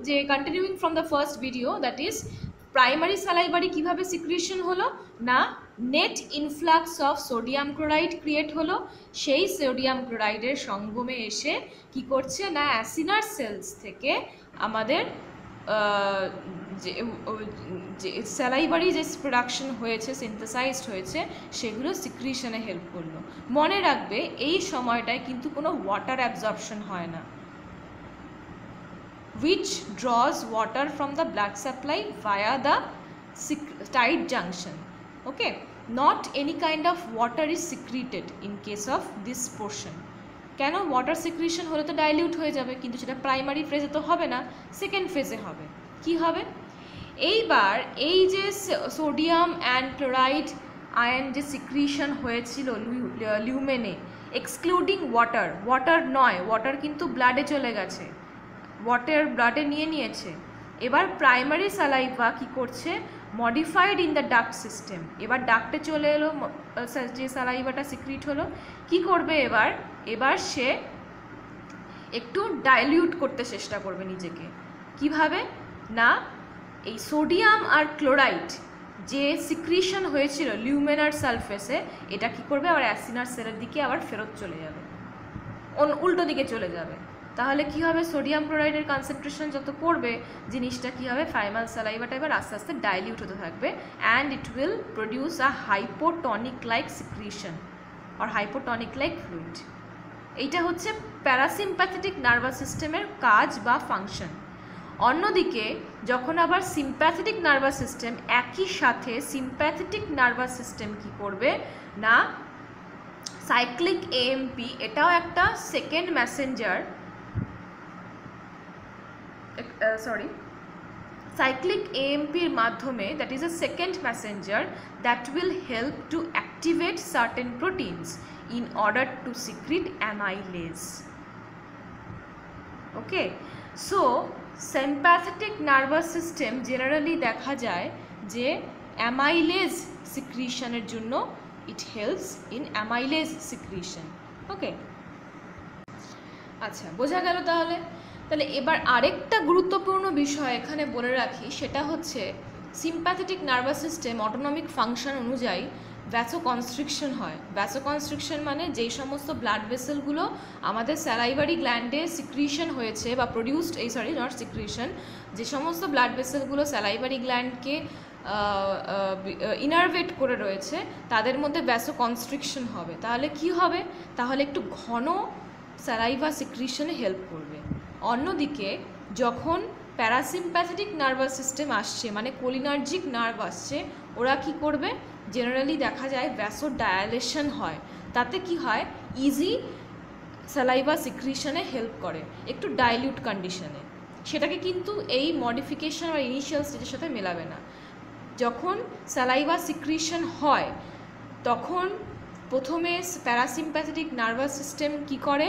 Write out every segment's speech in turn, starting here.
যে continuing from the first video, that is primary salivary কীভাবে secretion হলো না, net influx of sodium chloride create হলো। সেই সোডিয়াম ক্লোরাইডের সঙ্গমে এসে কি করছে না, অ্যাসিনার সেলস থেকে আমাদের যে স্যালাইভারি যে প্রোডাকশন হয়েছে, সিনথেসাইজড হয়েছে, সেগুলো সিক্রিশনে হেল্প করলো। মনে রাখবে এই সময়টায় কিন্তু কোনো ওয়াটার অ্যাবজর্পশন হয় না, which draws water from the blood supply via the tight junction. Okay, not any kind of water is secreted in case of this portion. কেন? ওয়াটার সিক্রিশন হলে তো ডাইলিউট হয়ে যাবে, কিন্তু সেটা প্রাইমারি ফেজে তো হবে না, সেকেন্ড ফেজে হবে। কি হবে? এইবার এই যে সোডিয়াম অ্যান্ড ক্লোরাইড আয়ন যে সিক্রিশন হয়েছিল লিউমেনে, এক্সক্লুডিং ওয়াটার, ওয়াটার নয়, ওয়াটার কিন্তু ব্লাডে চলে গেছে, ওয়াটার ব্লাডে নিয়েছে। এবার প্রাইমারি সালাইভা কি করছে, modified in the duct system, এবার ডাক্টে চলে এলো, যে সালাইভাটা সিক্রিট হলো, কি করবে এবার সে একটু ডাইলিউট করতে চেষ্টা করবে নিজেকে। কিভাবে না, এই সোডিয়াম আর ক্লোরাইড যে সিক্রিশন হয়েছিল লিউমেনার সারফেসে, এটা কি করবে, আবার অ্যাসিনার সেলের দিকে আবার ফেরত চলে যাবে, উল্টো দিকে চলে যাবে। তাহলে কি হবে, সোডিয়াম ক্লোরাইডের কনসেন্ট্রেশন যত পড়বে, জিনিসটা কি হবে, প্রাইমারি সালাইভাটা এবার আস্তে আস্তে ডাইলিউট হতে থাকবে, and it will produce a hypotonic like secretion or hypotonic like fluid. এইটা হচ্ছে প্যারাসিম্প্যাথেটিক নার্ভাস সিস্টেমের কাজ বা ফাংশন। অন্যদিকে যখন আবার সিম্প্যাথেটিক নার্ভাস সিস্টেম, একই সাথে সিম্প্যাথেটিক নার্ভাস সিস্টেম কি করবে না, সাইক্লিক এএমপি, এটাও একটা সেকেন্ড মেসেঞ্জার, cyclic AMP এর মাধ্যমে, that is a second messenger that will help to activate certain proteins in order to secrete amylase. Okay, so sympathetic nervous system generally দেখা যায় যে amylase secretion এর জন্য it helps in amylase secretion. Okay, আচ্ছা, বোঝা গেল। তাহলে এবার আরেকটা গুরুত্বপূর্ণ বিষয় এখানে বলে রাখি, সেটা হচ্ছে sympathetic nervous system autonomic function অনুযায়ী ভ্যাসোকনস্ট্রিকশন হয়। ভ্যাসোকনস্ট্রিকশন মানে যেই সমস্ত ব্লাড ভেসেলগুলো আমাদের স্যালাইভারি গ্ল্যান্ডে সিক্রিশন হয়েছে বা প্রডিউসড, নট সিক্রিশন, যে সমস্ত ব্লাড ভেসেলগুলো স্যালাইভারি গ্ল্যান্ডকে ইনারভেট করে রয়েছে, তাদের মধ্যে ভ্যাসোকনস্ট্রিকশন হবে। তাহলে কি হবে, তাহলে একটু ঘন স্যালাইভা সিক্রিশনে হেল্প করবে। অন্যদিকে যখন প্যারাসিম্প্যাথেটিক নার্ভাস সিস্টেম আসছে, মানে কোলিনার্জিক নার্ভ আসছে, ওরা কি করবে, জেনারেলি দেখা যায় ভ্যাসোডায়ালেশন হয়, তাতে কি হয়, ইজি স্যালাইভা সিক্রিশনে হেল্প করে, একটু ডাইলিউট কন্ডিশনে। সেটাকে কিন্তু এই মডিফিকেশন বা ইনিশিয়াল স্টেজের সাথে মেলাবে না। যখন স্যালাইভা সিক্রিশন হয় তখন প্রথমে প্যারাসিম্প্যাথেটিক নার্ভাস সিস্টেম কি করে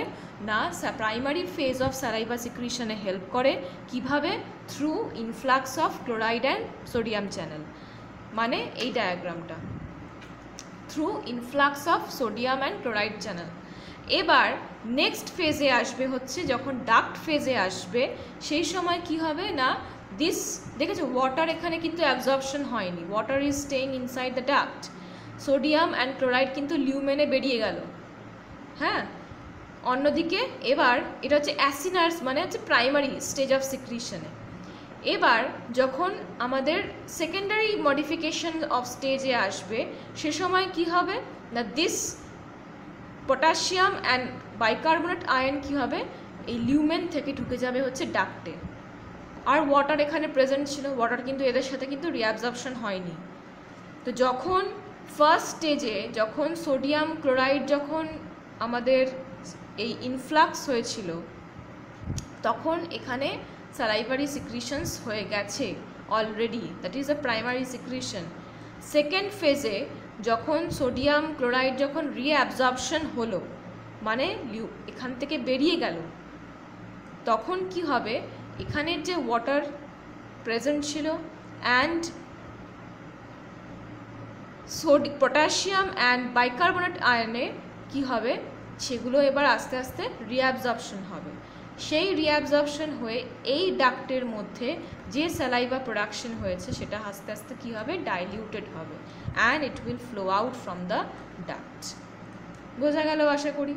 না, প্রাইমারি ফেজ অফ স্যালাইভা সিক্রিশনে হেল্প করে। কিভাবে? Through influx of chloride and sodium channel, মানে এই ডায়াগ্রামটা, through influx of sodium and chloride channel. এবার নেক্সট ফেজে আসবে হচ্ছে যখন ডাক্ট ফেজে আসবে, সেই সময় কি হবে না, দিস দেখেছো ওয়াটার এখানে কিন্তু অ্যাবজর্পশন হয়নি, water is staying inside the duct, sodium and chloride কিন্তু লিউমেনে বেরিয়ে গেল। হ্যাঁ, অন্যদিকে এবার এটা হচ্ছে অ্যাসিনার্স, মানে হচ্ছে প্রাইমারি স্টেজ অফ সিক্রিশনে। এবার যখন আমাদের সেকেন্ডারি মডিফিকেশন অফ স্টেজে আসবে, সে সময় কি হবে না, this potassium and bicarbonate ion কি হবে, এই লিউমেন থেকে ঢুকে যাবে হচ্ছে ডাক্টে। আর ওয়াটার এখানে প্রেজেন্ট ছিল, ওয়াটার কিন্তু এদের সাথে কিন্তু রিঅ্যাবজর্পশন হয়নি। তো যখন ফার্স্ট স্টেজে যখন সোডিয়াম ক্লোরাইড যখন আমাদের এই ইনফ্লাক্স হয়েছিল, তখন এখানে স্যালাইভারি সিক্রিশনস হয়ে গেছে already, that is a primary secretion. Second ফেজে যখন সোডিয়াম ক্লোরাইড যখন রিঅ্যাবজর্পশন হলো, মানে এখান থেকে বেরিয়ে গেল, তখন কি হবে, এখানের যে ওয়াটার প্রেজেন্ট ছিল অ্যান্ড পটাশিয়াম অ্যান্ড বাইকার্বনেট আয়নে কি হবে, সেগুলো এবার আস্তে আস্তে রিঅ্যাবজর্পশন হবে। সেই রিঅ্যাবজর্পশন হয়ে এই ডাক্টের মধ্যে যে স্যালাইভা প্রোডাকশন হয়েছে সেটা আস্তে আস্তে কী হবে, ডাইলিউটেড হবে, and it will flow out from the duct. বোঝা গেল আশা করি।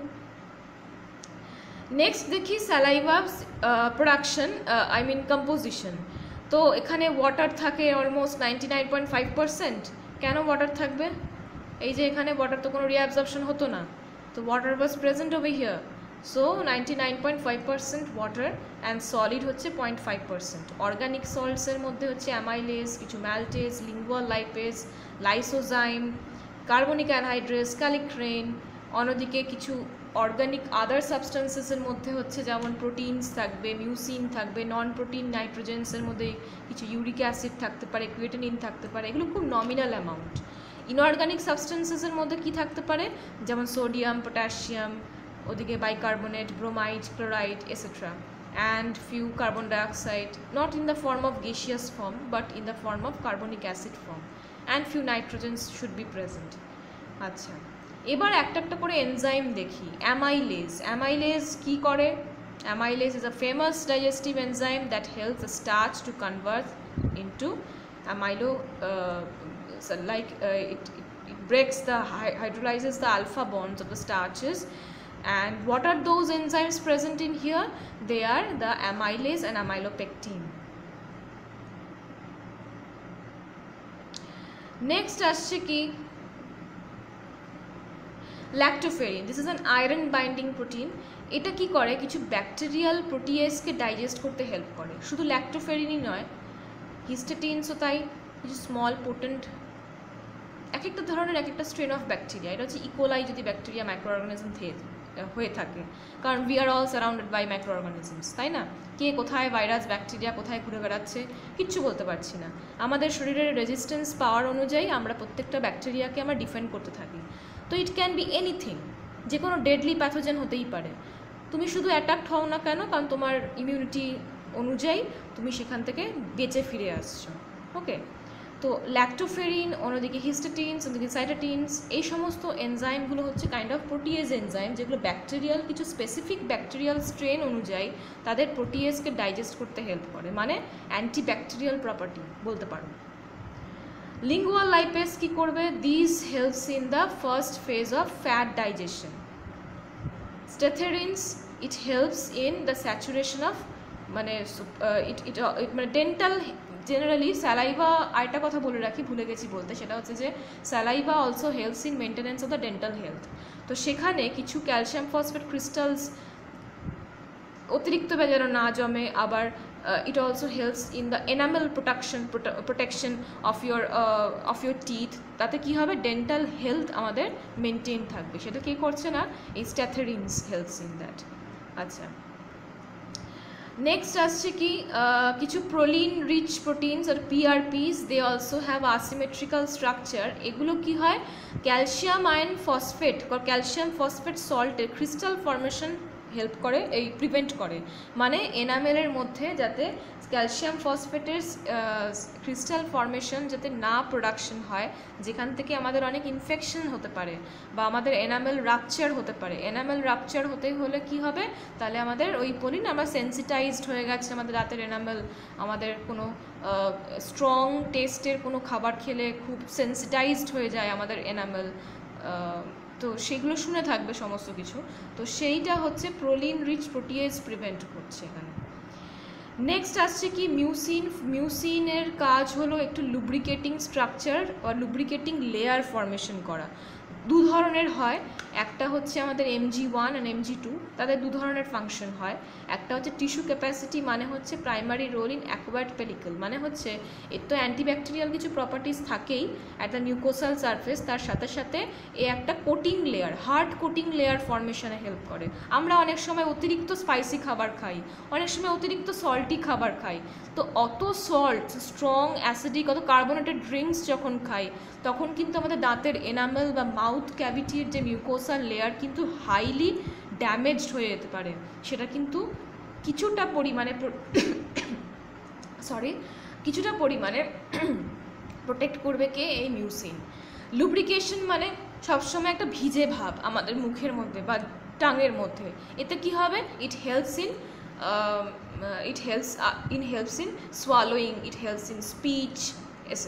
নেক্সট দেখি saliva production, I mean composition. তো এখানে ওয়াটার থাকে অলমোস্ট 99.5%। কেন ওয়াটার থাকবে? এই যে এখানে ওয়াটার তো কোনো রিঅ্যাবজর্পশন হতো না, তো water was present over here, so 99.5% water and solid হচ্ছে 0.5%। অর্গানিক সল্টসের মধ্যে হচ্ছে অ্যামাইলেজ, কিছু ম্যালটেজ, lingual lipase, lysozyme, carbonic anhydrase, ক্যালিক্রেন। অন্যদিকে কিছু অর্গানিক আদার সাবস্টেন্সেসের মধ্যে হচ্ছে যেমন প্রোটিনস থাকবে, মিউসিন থাকবে, নন প্রোটিন নাইট্রোজেন্সের মধ্যে কিছু ইউরিক অ্যাসিড থাকতে পারে, ক্রিয়েটিনিন থাকতে পারে, এগুলো খুব নমিনাল অ্যামাউন্ট। ইনঅর্গানিক সাবস্টেন্সেসের মধ্যে কি থাকতে পারে, যেমন সোডিয়াম, পটাশিয়াম, ওদিকে bicarbonate, bromide, chloride et cetera, and few carbon dioxide, not in the form of gaseous form but in the form of carbonic acid form, and few nitrogens should be present. আচ্ছা, এবার একটা একটা করে enzyme দেখি। Amylase, amylase কি করে? Amylase is a famous digestive enzyme that helps the starch to convert into amylo, it breaks the hydrolyzes the alpha bonds of the starches. And what are those enzymes present in here? They are the amylase and amylopectin. Next আসছে কি, lactoferrin. This is an iron binding protein. এটা কি করে, কিছু bacterial প্রোটিয়েজকে digest করতে help করে। শুধু ল্যাক্টোফেরিনই নয়, হিস্টেটিনসও তাই, কিছু স্মল পোটেন্ট, এক একটা ধরনের এক একটা স্ট্রেন অফ ব্যাকটেরিয়া। এটা হচ্ছে ইকোলাই যদি ব্যাকটেরিয়া মাইক্রো অর্গানিজম হয়ে থাকে, কারণ we are all surrounded by micro organisms, তাই না? কে কোথায় ভাইরাস, ব্যাকটেরিয়া কোথায় ঘুরে বেড়াচ্ছে কিচ্ছু বলতে পারছি না। আমাদের শরীরের রেজিস্ট্যান্স পাওয়ার অনুযায়ী আমরা প্রত্যেকটা ব্যাকটেরিয়াকে আমরা ডিফেন্ড করতে থাকি। তো ইট ক্যান বি এনিথিং, যে কোনো ডেডলি প্যাথোজেন হতেই পারে। তুমি শুধু অ্যাটাক্ট হও না কেন, কারণ তোমার ইমিউনিটি অনুযায়ী তুমি সেখান থেকে বেঁচে ফিরে আসছো। ওকে, তো ল্যাক্টোফেরিন, অন্যদিকে হিস্টেটিনস, অন্যদিকে সাইটোটিনস, এই সমস্ত এনজাইমগুলো হচ্ছে কাইন্ড অফ প্রোটিয়েজ এনজাইম, যেগুলো ব্যাকটেরিয়াল কিছু স্পেসিফিক ব্যাকটেরিয়াল স্ট্রেন অনুযায়ী তাদের প্রোটিয়েজকে ডাইজেস্ট করতে হেল্প করে, মানে অ্যান্টিব্যাকটেরিয়াল প্রপার্টি বলতে পারো। লিঙ্গুয়াল লাইপেজ কি করবে? This helps in the first phase of fat digestion. Statherins, it helps in the saturation of, মানে মানে ডেন্টাল জেনারেলি স্যালাইভা। আরেকটা কথা বলে রাখি, ভুলে গেছি বলতে, সেটা হচ্ছে যে saliva also helps in maintenance of the dental health. তো সেখানে কিছু ক্যালসিয়াম ফসফেট ক্রিস্টালস অতিরিক্ত যেন না জমে, আবার it also helps in the enamel protection of your teeth। তাতে কি হবে, ডেন্টাল হেলথ আমাদের মেনটেন থাকবে। সেটা কি করছে না, এই স্ট্যাথেরিনস হেল্পস ইন দ্যাট। আচ্ছা, নেক্সট আসছে কি, কিছু প্রোলিন রিচ প্রোটিনস আর PRPs, they also have asymmetrical structure. এগুলো কি হয়, calcium ion phosphate, calcium phosphate সল্টের ক্রিস্টাল ফর্মেশন হেল্প করে, এই প্রিভেন্ট করে, মানে এনামেলের মধ্যে যাতে ক্যালসিয়াম ফসফেটের ক্রিস্টাল ফর্মেশন যাতে না প্রোডাকশন হয়, যেখান থেকে আমাদের অনেক ইনফেকশন হতে পারে বা আমাদের এনামেল রাপচার হতে পারে। এনামেল রাপচার হতে হলে কি হবে, তাহলে আমাদের ওই পরিণ আমরা সেন্সিটাইজড হয়ে গেছে আমাদের দাঁতের এনামেল, আমাদের কোনো স্ট্রং টেস্টের কোনো খাবার খেলে খুব সেন্সিটাইজড হয়ে যায় আমাদের এনামেল, তো সেগুলো শুনে থাকবে সমস্ত কিছু। তো সেইটা হচ্ছে প্রোলিন রিচ প্রোটিয়েজ প্রিভেন্ট করছে এখানে। নেক্সট আসছে কি, মিউসিন। মিউসিনের কাজ হলো একটু লুব্রিকেটিং স্ট্রাকচার বা লুব্রিকেটিং লেয়ার ফর্মেশন করা। দু ধরনের হয়, একটা হচ্ছে আমাদের mg1 আর mg2, তাদের দু ধরনের ফাংশন হয়। একটা হচ্ছে টিস্যু ক্যাপাসিটি, মানে হচ্ছে প্রাইমারি রোল ইন অ্যাকোয়ার্ড পেলিকল, মানে হচ্ছে এর তো অ্যান্টিব্যাকটেরিয়াল কিছু প্রপার্টিস থাকেই অ্যাট দ্য নিউকোসাল সারফেস, তার সাথে সাথে এ একটা coating layer, hard coating layer ফর্মেশনে হেল্প করে। আমরা অনেক সময় অতিরিক্ত স্পাইসি খাবার খাই, অনেক সময় অতিরিক্ত সল্টি খাবার খাই, তো অত সল্ট, স্ট্রং অ্যাসিডিক, অত কার্বোনেটেড ড্রিঙ্কস যখন খাই, তখন কিন্তু আমাদের দাঁতের এনামেল বা মাউথ ক্যাভিটির যে মিউকোসাল লেয়ার কিন্তু হাইলি ড্যামেজড হয়ে যেতে পারে। সেটা কিন্তু কিছুটা পরিমাণে প্রোটেক্ট করবে কে, এই মিউসিন। লুব্রিকেশন মানে সবসময় একটা ভিজে ভাব আমাদের মুখের মধ্যে বা টাঙের মধ্যে, এতে কি হবে, it helps in it helps in swallowing, it helps in speech, etc.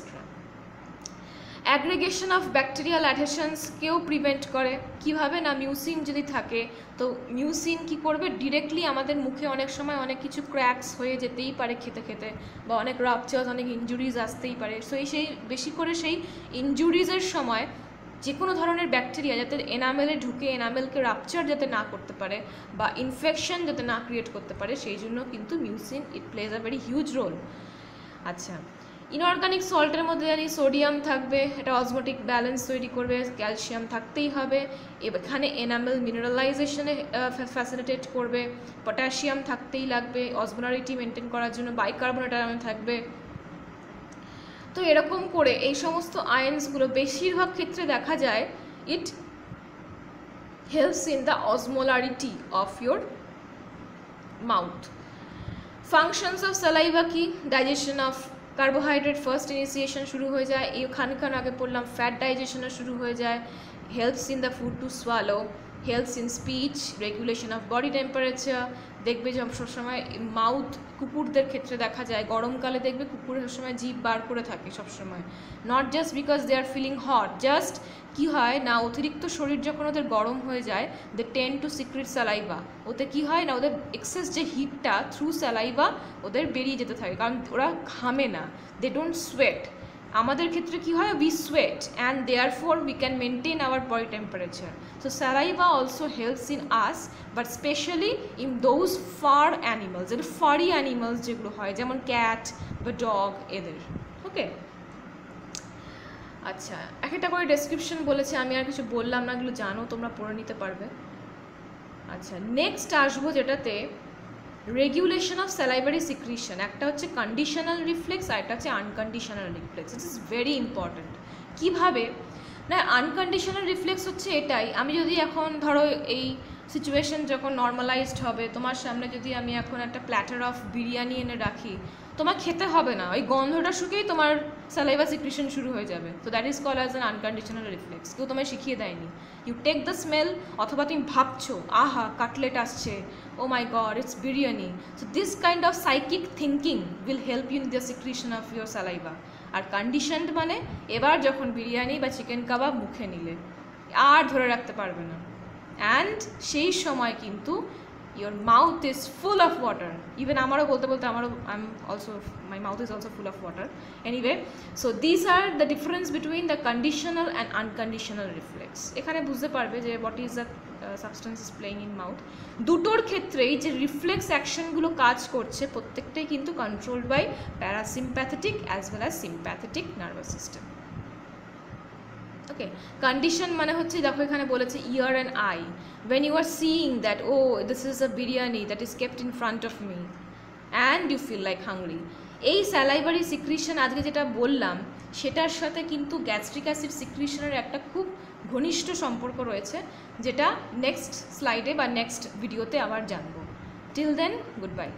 Aggregation of bacterial অ্যাডহেশনসকেও প্রিভেন্ট করে কীভাবে না, মিউসিন যদি থাকে তো মিউসিন কি করবে, ডিরেক্টলি আমাদের মুখে অনেক সময় অনেক কিছু ক্র্যাকস হয়ে যেতেই পারে খেতে খেতে, বা অনেক রাপচার্স, অনেক ইনজুরিজ আসতেই পারে। সো সেই বেশি করে সেই ইনজুরিজের সময় যে কোনো ধরনের ব্যাকটেরিয়া যাতে এনামেলে ঢুকে এনামেলকে রাপচার যাতে না করতে পারে বা ইনফেকশন যাতে না ক্রিয়েট করতে পারে, সেই জন্য কিন্তু mucin it plays a very huge role. আচ্ছা, ইনঅর্গানিক সল্টের মধ্যে জানি সোডিয়াম থাকবে, এটা অসমোটিক ব্যালেন্স তৈরি করবে, ক্যালসিয়াম থাকতেই হবে, এখানে এনামেল মিনারেলাইজেশনে ফ্যাসিলিটেট করবে, পটাশিয়াম থাকতেই লাগবে অসমোলারিটি মেনটেন করার জন্য, বাইকার্বনেট আয়ন থাকবে। তো এরকম করে এই সমস্ত আয়ন্সগুলো বেশিরভাগ ক্ষেত্রে দেখা যায় it helps in the osmolarity of your mouth. Functions of saliva কি, digestion of carbohydrate first initiation শুরু হয়ে যায়, এই খানিক্ষণ আগে পড়লাম ফ্যাট ডাইজেশনও শুরু হয়ে যায়, helps in the food to swallow, helps in speech, regulation of body temperature. দেখবে যে সবসময় মাউথ কুকুরদের ক্ষেত্রে দেখা যায় গরমকালে দেখবে কুকুর সবসময় জিভ বার করে থাকে সবসময়, not just because they are feeling hot, just কী হয় না অতিরিক্ত শরীর যখন ওদের গরম হয়ে যায় they tend to secrete saliva, ওতে কী হয় না ওদের এক্সেস যে হিটটা থ্রু স্যালাইভা ওদের বেরিয়ে যেতে থাকে, কারণ ওরা ঘামে না, দে ডোন্ট সোয়েট। আমাদের ক্ষেত্রে কি হয়, we sweat and therefore we can maintain our body temperature. So saliva also helps in us, but specially in those fur animals, যেটা ফারি অ্যানিমালস যেগুলো হয় যেমন ক্যাট বা ডগ এদের। ওকে, আচ্ছা একটা করে ডেসক্রিপশন বলেছে, আমি আর কিছু বললাম না, এগুলো জানো, তোমরা পড়ে নিতে পারবে। আচ্ছা নেক্সট আসবো যেটাতে রেগুলেশন অফ স্যালাইভারি সিক্রিশন, একটা হচ্ছে কন্ডিশনাল রিফ্লেক্স আর একটা হচ্ছে unconditional reflex. It is very important. কীভাবে না, আনকন্ডিশনাল রিফ্লেক্স হচ্ছে এটাই, আমি যদি এখন ধরো এই সিচুয়েশন যখন নর্মালাইজড হবে, তোমার সামনে যদি আমি এখন একটা প্ল্যাটার অফ বিরিয়ানি এনে রাখি, তোমার খেতে হবে না, ওই গন্ধটা শুকেই তোমার স্যালাইভা সিক্রিশন শুরু হয়ে যাবে। তো that is called as an unconditional reflex, কেউ তোমায় শিখিয়ে দেয়নি। ইউ টেক দ্য স্মেল, অথবা তুমি ভাবছো আহা কাটলেট আসছে, oh my God it's biryani. So this kind of psychic thinking will help you in the secretion of your saliva. আর কন্ডিশনড মানে এবার যখন বিরিয়ানি বা চিকেন কাবাব মুখে নিলে আর ধরে রাখতে পারবে না, অ্যান্ড সেই সময় কিন্তু your mouth is full of water. Even আমারও বলতে বলতে my mouth is also full of water. Anyway, so these are the difference between the conditional and unconditional reflex. এখানে বুঝতে পারবে যে what is the substance is playing in mouth. দুটোর ক্ষেত্রেই যে রিফ্লেক্স অ্যাকশনগুলো কাজ করছে প্রত্যেকটাই কিন্তু controlled by parasympathetic as well as sympathetic nervous system. Okay, condition মানে হচ্ছে দেখো এখানে বলেছে ear and eye, when you are seeing that oh this is a biryani that is kept in front of me and you feel like hungry, এই salivary secretion আজকে যেটা বললাম সেটার সাথে কিন্তু গ্যাস্ট্রিক অ্যাসিড সিক্রিশনের একটা খুব ঘনিষ্ঠ সম্পর্ক রয়েছে, যেটা নেক্সট স্লাইডে বা নেক্সট ভিডিওতে আবার জানবো। Till then good bye.